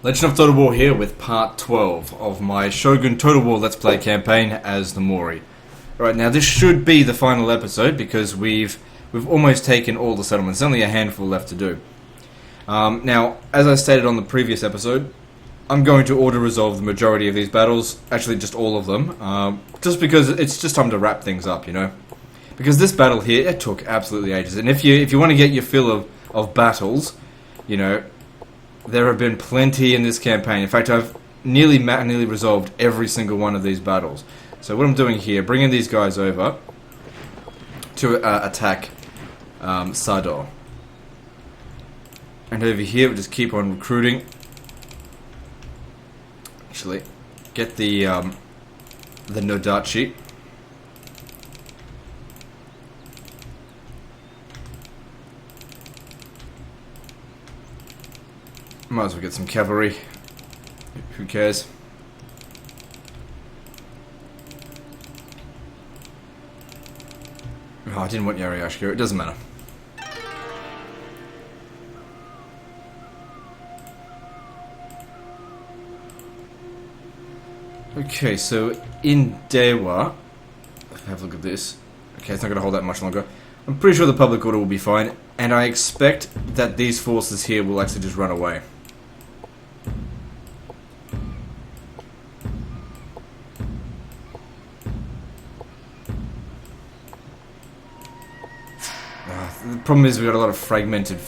Legend of Total War here with part 12 of my Shogun Total War Let's Play campaign as the Mori. Right, now this should be the final episode because we've almost taken all the settlements. There's only a handful left to do. Now, as I stated on the previous episode, I'm going to auto-resolve the majority of these battles, actually just all of them, just because it's just time to wrap things up, you know? Because this battle here, it took absolutely ages, and if you want to get your fill of battles, you know, there have been plenty in this campaign. In fact, I've nearly resolved every single one of these battles. So what I'm doing here, bringing these guys over to attack Sado. And over here, we just keep on recruiting. Actually, get the Nodachi. Might as well get some cavalry. Who cares? Oh, I didn't want Yariashiko. It doesn't matter. Okay, so in Dewa, have a look at this. Okay, it's not going to hold that much longer. I'm pretty sure the public order will be fine, and I expect that these forces here will actually just run away. The problem is we've got a lot of fragmented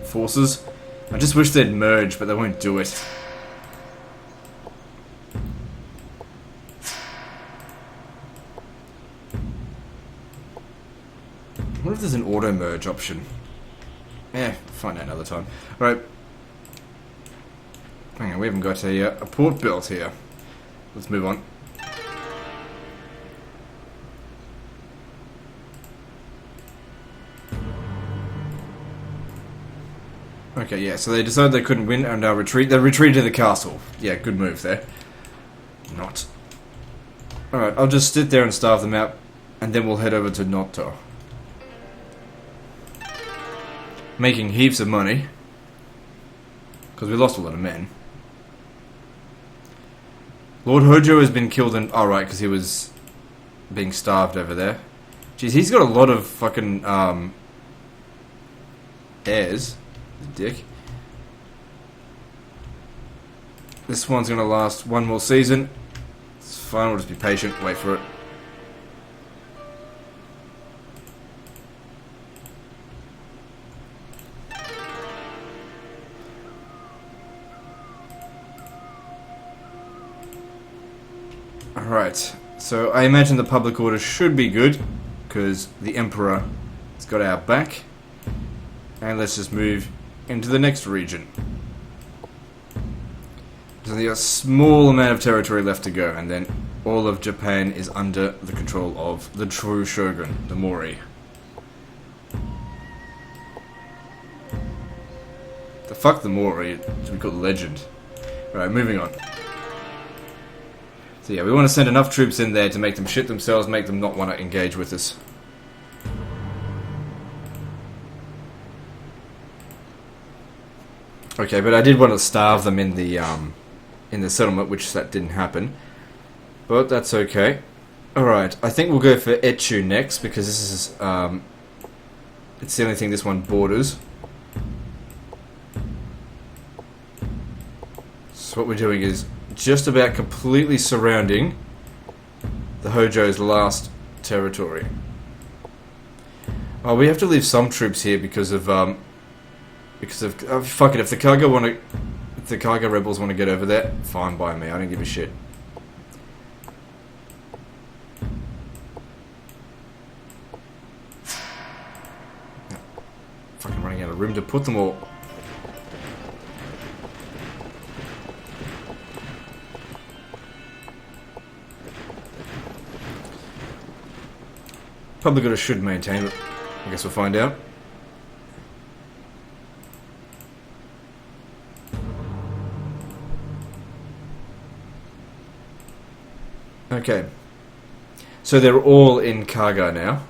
forces. I just wish they'd merge, but they won't do it. I wonder if there's an auto-merge option. We'll find out another time. Alright. Hang on, we haven't got a port built here. Let's move on. Okay, yeah, so they decided they couldn't win and now retreat. They retreated to the castle. Yeah, good move there. Not. Alright, I'll just sit there and starve them out, and then we'll head over to Noto. Making heaps of money. Because we lost a lot of men. Lord Hojo has been killed in... Oh, right, because he was being starved over there. Jeez, he's got a lot of fucking, heirs. Dick. This one's gonna last one more season. It's fine, we'll just be patient, wait for it. Alright, so I imagine the public order should be good, because the Emperor has got our back. And let's just move into the next region. There's only a small amount of territory left to go, and then all of Japan is under the control of the true Shogun, the Mori. The fuck the Mori, it should be called Legend. Alright, moving on. So yeah, we want to send enough troops in there to make them shit themselves, make them not want to engage with us. Okay, but I did want to starve them in the settlement, which that didn't happen. But that's okay. Alright, I think we'll go for Echu next, because this is, it's the only thing this one borders. So what we're doing is just about completely surrounding the Hojo's last territory. Oh, we have to leave some troops here because of, fuck it, if the Kaga rebels want to get over there, fine by me, I don't give a shit. Fucking running out of room to put them all. Public order should maintain, but I guess we'll find out. Okay, so they're all in Kaga now.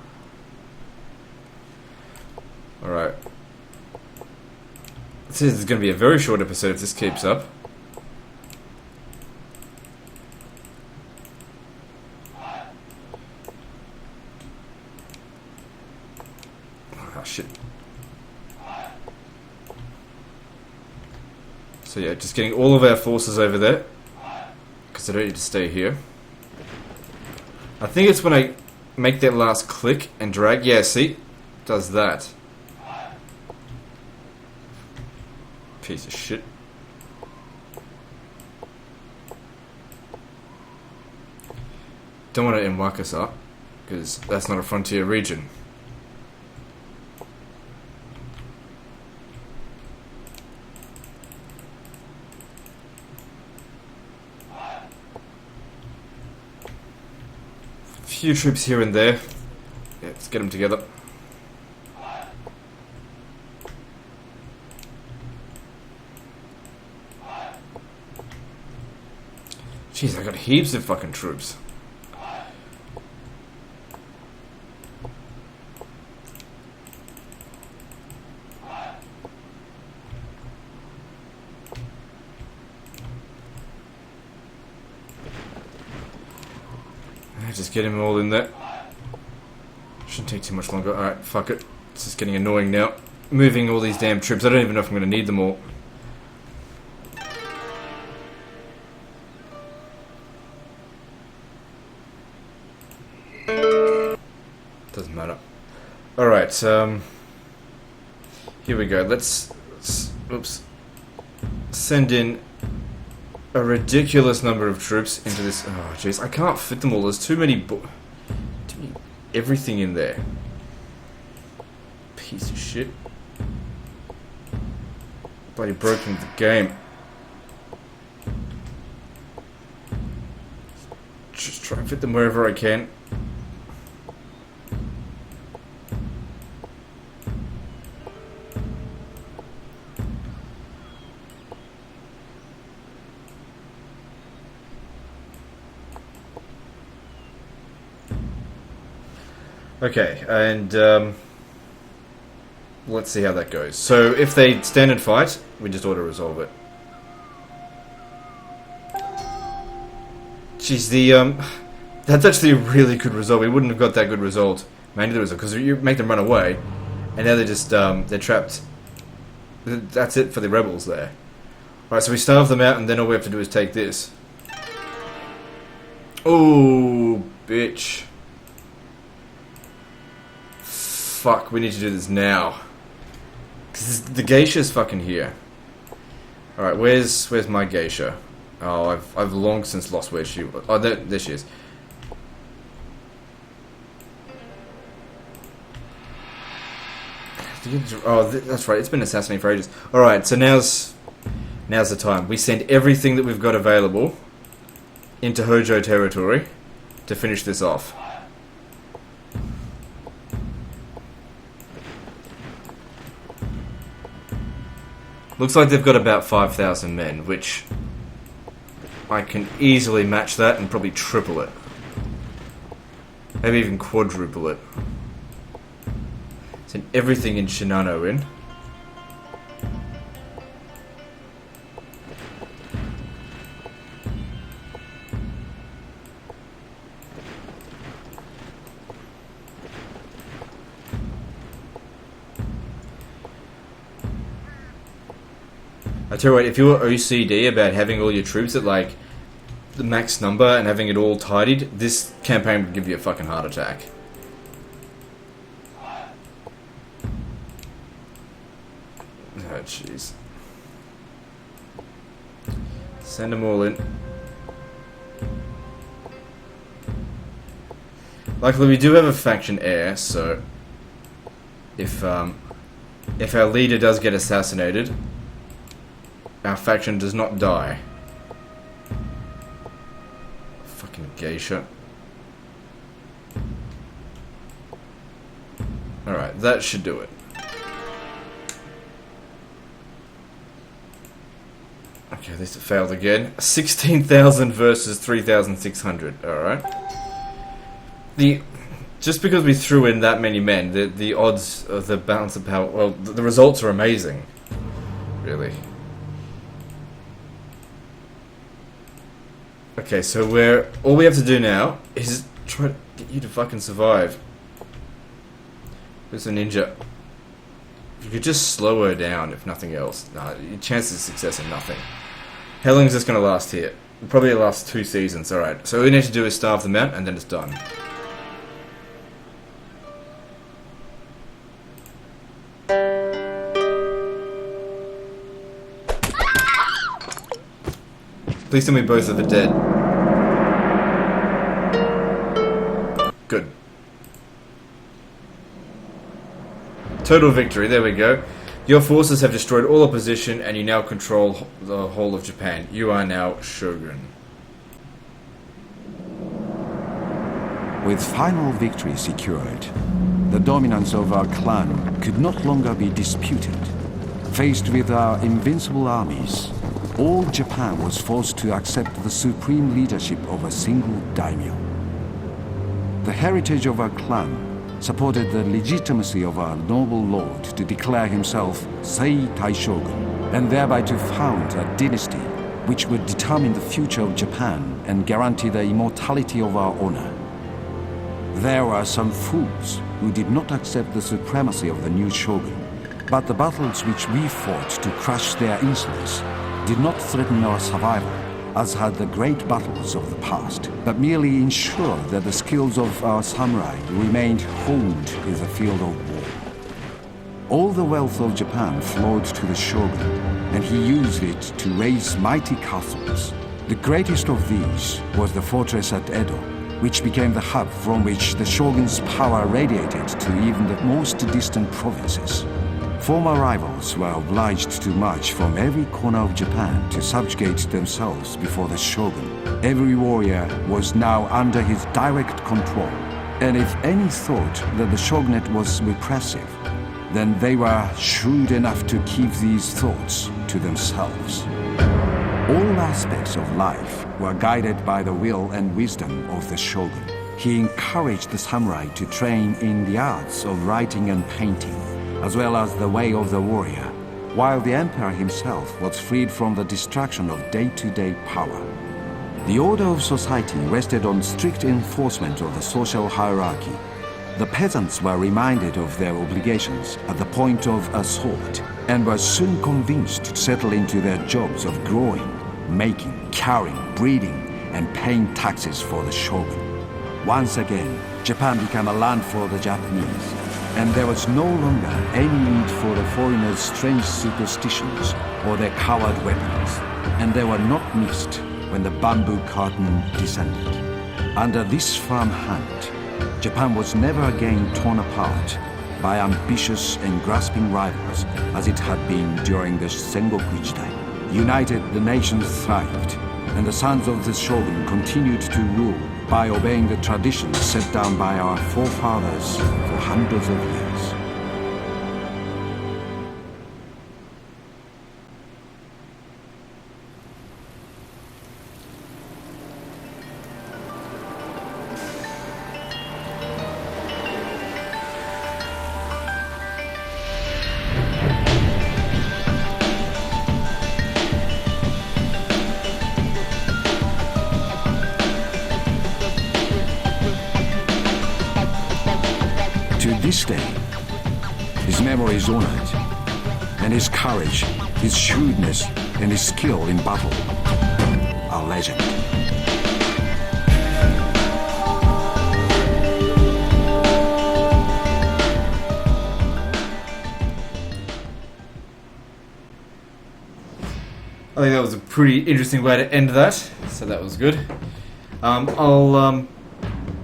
Alright. This is going to be a very short episode if this keeps up. So yeah, just getting all of our forces over there, because I don't need to stay here. I think it's when I make that last click and drag. Yeah, see? Does that. Piece of shit. Don't want to inwalk us up, because that's not a frontier region. Few troops here and there. Yeah, let's get them together. Jeez, I got heaps of fucking troops. Just get him all in there. Shouldn't take too much longer. Alright, fuck it. It's just getting annoying now. Moving all these damn troops. I don't even know if I'm going to need them all. Doesn't matter. Alright, here we go. Let's oops. Send in a ridiculous number of troops into this. Oh, jeez, I can't fit them all. There's too many everything in there. Piece of shit. Bloody broken the game. Just try and fit them wherever I can. Okay, and let's see how that goes. So if they stand and fight, we just auto-resolve it. Jeez, that's actually a really good result. We wouldn't have got that good result mainly the result because you make them run away, and now they're just they're trapped. That's it for the rebels there. Alright, so we starve them out, and then all we have to do is take this. Oh, bitch. Fuck, we need to do this now. Cause the geisha's fucking here. Alright, where's my geisha? Oh, I've long since lost where she was. Oh, there she is. Oh, that's right, it's been assassinated for ages. Alright, so now's the time. We send everything that we've got available into Hojo territory to finish this off. Looks like they've got about 5,000 men, which I can easily match that and probably triple it. Maybe even quadruple it. Send everything in Shinano in. I tell you what, if you're OCD about having all your troops at like the max number and having it all tidied, this campaign would give you a fucking heart attack. Oh jeez. Send them all in. Luckily we do have a faction heir, so if our leader does get assassinated, our faction does not die. Fucking geisha. Alright, that should do it. Okay, this failed again. 16,000 versus 3,600. Alright. Just because we threw in that many men, the odds of the balance of power, well, the results are amazing. Really. Okay, so all we have to do now is try to get you to fucking survive. There's a ninja. You could just slow her down, if nothing else. Nah, your chances of success are nothing. How long is this going to last here? Probably last 2 seasons. Alright, so all we need to do is starve them out, and then it's done. Please tell me both of are dead. Good. Total victory, there we go. Your forces have destroyed all opposition and you now control the whole of Japan. You are now Shogun. With final victory secured, the dominance of our clan could not longer be disputed. Faced with our invincible armies, all Japan was forced to accept the supreme leadership of a single daimyo. The heritage of our clan supported the legitimacy of our noble lord to declare himself Sei Taishogun, and thereby to found a dynasty which would determine the future of Japan and guarantee the immortality of our honor. There were some fools who did not accept the supremacy of the new shogun, but the battles which we fought to crush their insolence did not threaten our survival, as had the great battles of the past, but merely ensured that the skills of our samurai remained honed in the field of war. All the wealth of Japan flowed to the shogun, and he used it to raise mighty castles. The greatest of these was the fortress at Edo, which became the hub from which the shogun's power radiated to even the most distant provinces. Former rivals were obliged to march from every corner of Japan to subjugate themselves before the shogun. Every warrior was now under his direct control, and if any thought that the shogunate was repressive, then they were shrewd enough to keep these thoughts to themselves. All aspects of life were guided by the will and wisdom of the shogun. He encouraged the samurai to train in the arts of writing and painting, as well as the way of the warrior, while the emperor himself was freed from the distraction of day-to-day power. The order of society rested on strict enforcement of the social hierarchy. The peasants were reminded of their obligations at the point of a sword, and were soon convinced to settle into their jobs of growing, making, carrying, breeding, and paying taxes for the shogun. Once again, Japan became a land for the Japanese, and there was no longer any need for the foreigners' strange superstitions or their coward weapons, and they were not missed when the bamboo curtain descended. Under this firm hand, Japan was never again torn apart by ambitious and grasping rivals as it had been during the Sengoku Jidai. United, the nation thrived, and the sons of the shogun continued to rule by obeying the traditions set down by our forefathers for hundreds of years. To this day, his memory is honored, and his courage, his shrewdness, and his skill in battle are legend. I think that was a pretty interesting way to end that, so that was good.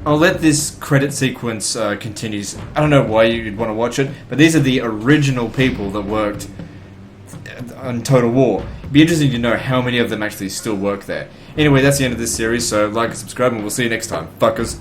I'll let this credit sequence continue. I don't know why you'd want to watch it, but these are the original people that worked on Total War. It'd be interesting to know how many of them actually still work there. Anyway, that's the end of this series, so like and subscribe, and we'll see you next time. Fuckers.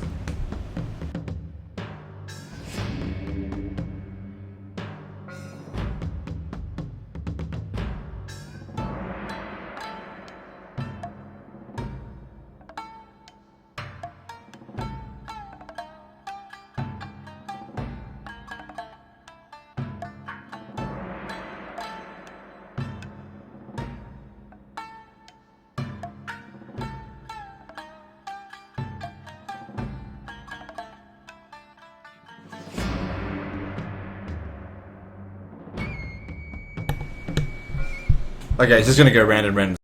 Okay, it's just gonna go round and round.